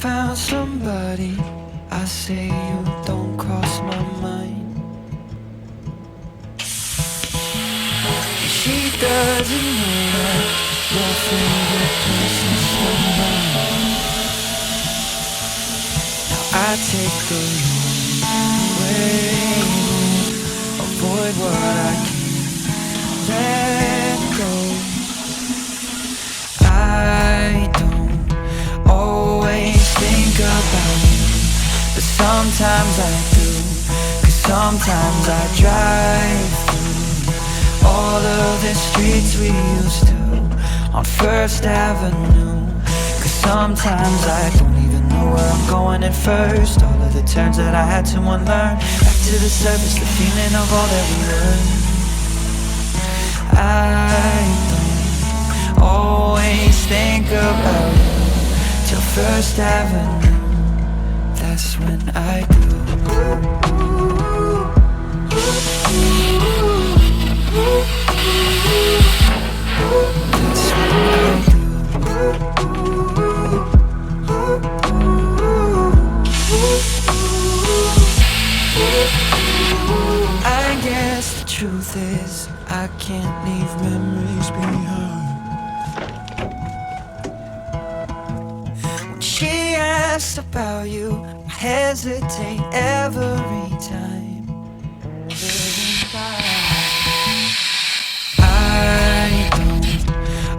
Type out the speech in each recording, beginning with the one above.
found somebody. I say you don't cross my mind. She doesn't know that your favorite place is still mine. Now I take the long way, avoid what I can't let go. I don't always think about you, but sometimes I do. 'Cause sometimes I drive through all of the streets we used to on First Avenue. 'Cause sometimes I don't even know where I'm going at first. All of the turns that I had to unlearn. Back to the surface, the feeling of all that we were. I don't always think about you till First Avenue. That's when I do. That's when I do. I guess the truth is I can't leave memories behind. When she asks about you, I hesitate every time. I don't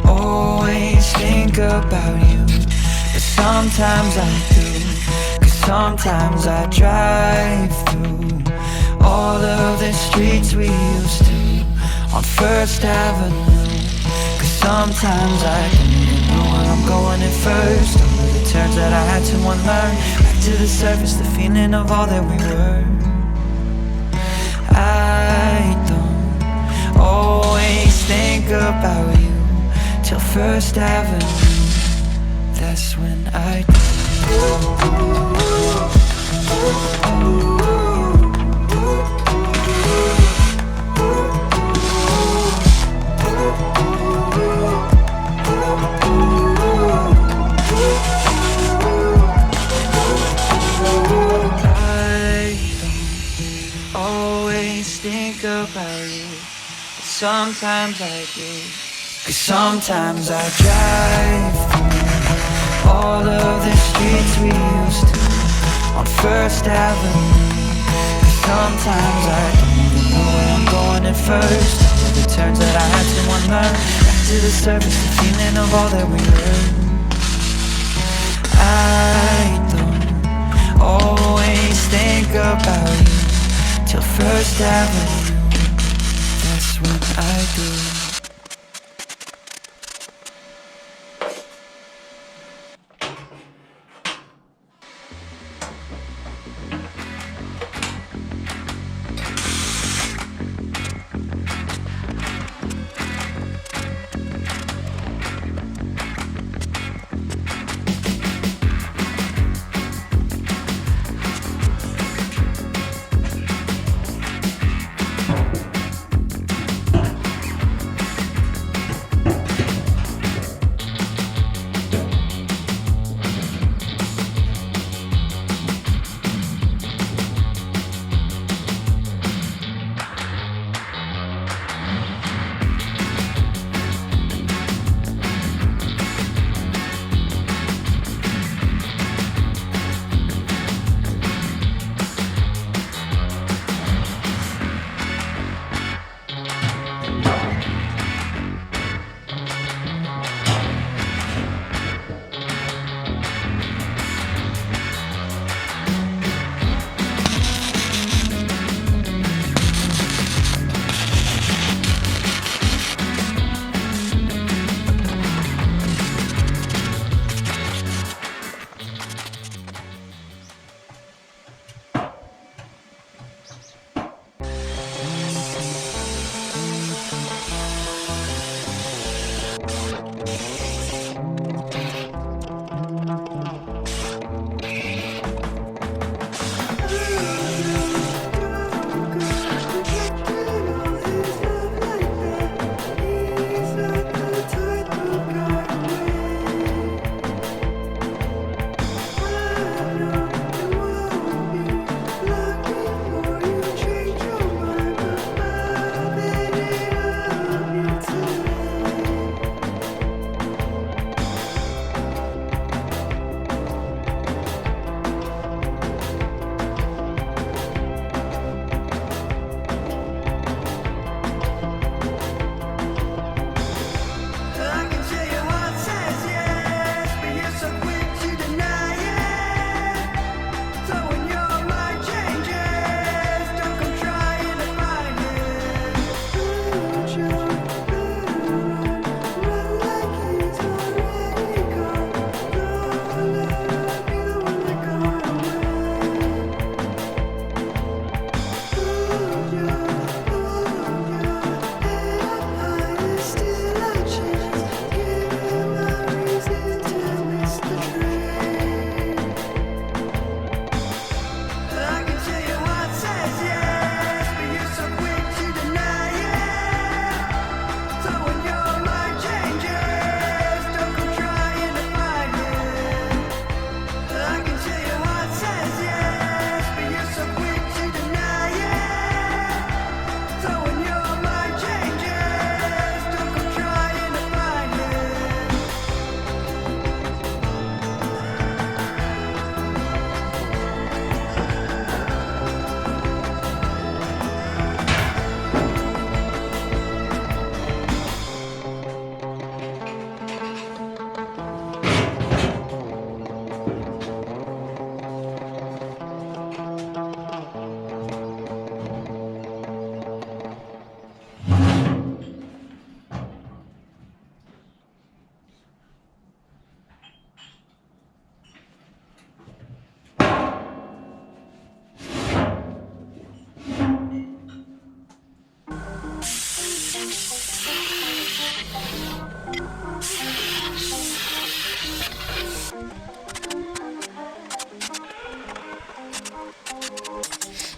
always think about you, but sometimes I do. 'Cause sometimes I drive through all of the streets we used to on First Avenue. 'Cause sometimes I don't even know where I'm going at first. All of the turns that I had to unlearn. Back to the surface, the feeling of all that we were. I don't always think about you till First Avenue. That's when I do. About you, but sometimes I do. 'Cause sometimes I drive through all of the streets we used to on First Avenue. 'Cause sometimes I don't even know where I'm going at first. All of the turns that I had to unlearn. Back to the surface, the feeling of all that we were. I don't always think about you till First Avenue. That's when I do.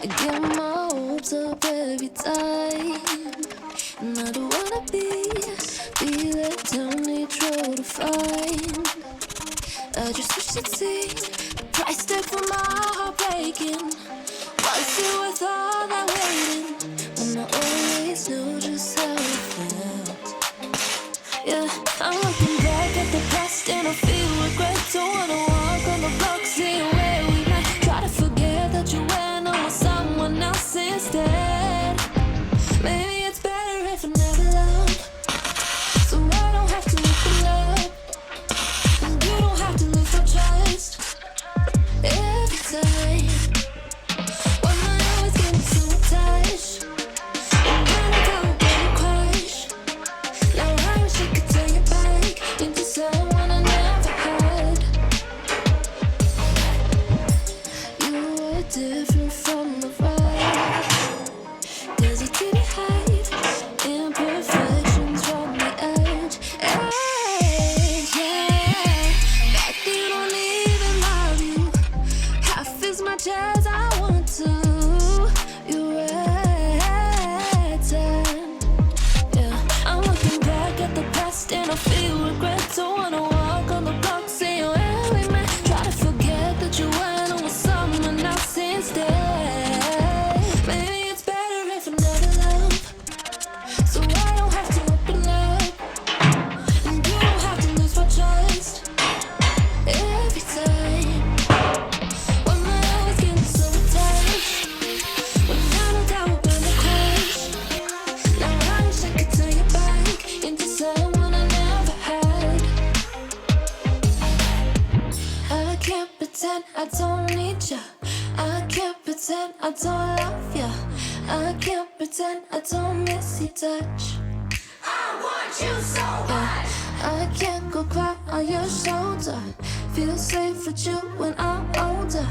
I get my hopes up every time, and I don't wanna be that town they try to find. I just wish they'd see the price tag for my heart breaking. Was it worth all that waiting when I always knew just how it felt? Yeah, I'm looking back at the past and I feel regret. Don't wanna walk on the block, see where we met. Try to forget that you went on with someone else instead. Maybe it's better if I never loved, so I don't have to open up, and you don't have to lose my trust every time. When my heart was getting so attached, and when I go and crash, now I wish I could take it back into someone I never had. You were different from the rest, 'cause you didn't hide imperfections from the edge. Yeah, back then I don't even love you half as much as I want to. You're right, yeah. I'm looking back at the past and I feel regret. Don't wanna walk on the block, see where we met. Try to forget that you went on with someone else instead. Maybe it's better if I never love, so I don't have to open up, and you don't have to lose my trust every time. When my heart was getting so attached, when I know that we're gonna crash, now I wish I could take it back into someone I never had. I can't pretend I don't need ya. I can't pretend I don't love ya. I can't pretend I don't miss your touch. I want you so much. I can't go cry on your shoulder. Feel safe with you when I'm older.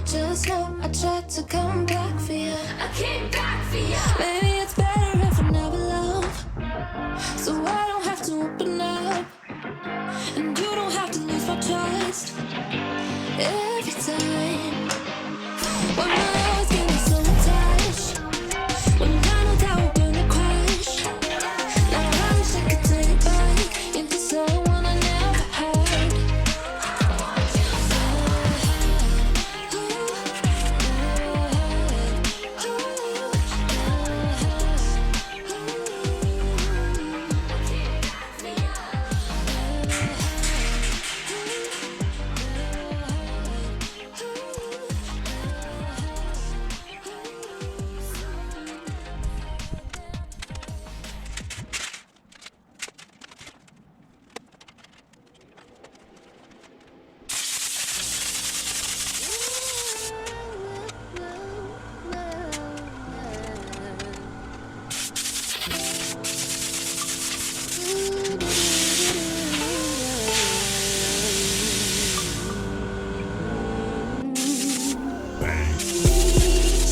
Just know I tried to come back for you. I came back for you. Maybe it's better if I never love, so I don't have to open up, and you don't have to lose my trust every time. When my heart was getting so attached, when I know that we're gonna crash, now I wish I could take it back into someone I never had.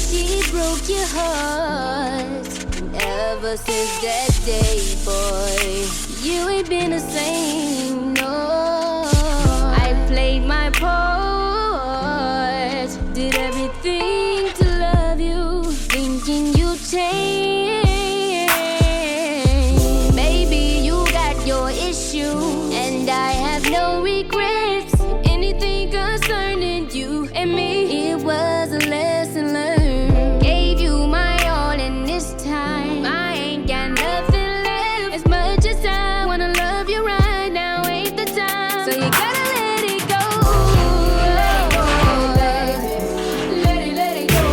She broke your heart. Ever since that day, boy, you ain't been the same, no. I played my part, did everything to love you, thinking you'd change. Maybe you got your issue, and I have no regrets. Anything concerning you and me, it was a lesson learned. Gave you my all, and this time I ain't got nothing left. As much as I wanna love you right now, ain't the time. So you gotta let it go. Let it go,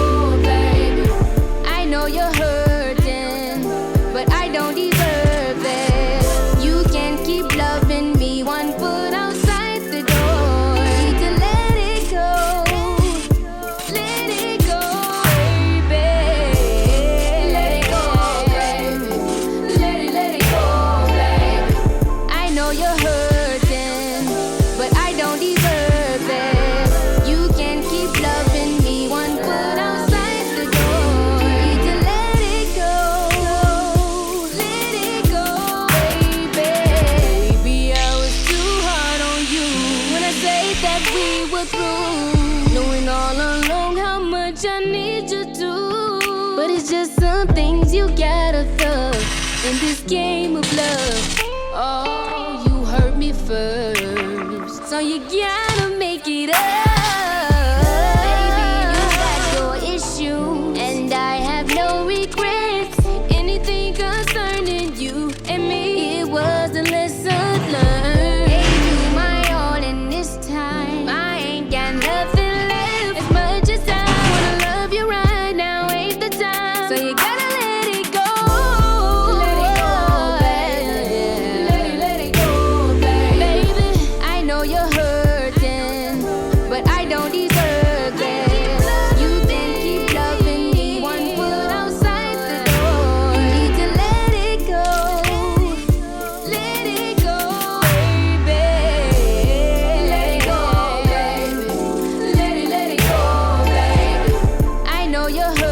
baby. I know you're hurting, but I don't deserve it. You can keep loving me one foot outside the door. Need to let it go. Let it go, baby. Let it go, baby. Let it go, baby. I know you're hurting, but I don't deserve it. You can keep loving me one foot outside the door. Need to let it go. Let it go, baby. Baby, I was too hard on you when I say that we were through. Knowing all along how much I need you to. There's just some things you gotta thug in this game of love. Oh, you hurt me first, so you gotta make it up. Baby, you got your issue, and I have no regrets. Anything concerning you and me, it was a lesson learned. Gave you my all, and this time I ain't got nothing left. As much as I wanna love you right now, ain't the time. So you gotta let it go. Let it go, baby. Let it go, baby. Baby, I know you're hurting, but I don't deserve it. You then keep loving me, one foot outside the door. You need to let it go. Let it go, baby. Let it go, baby. Let it go, baby. I know you're hurting,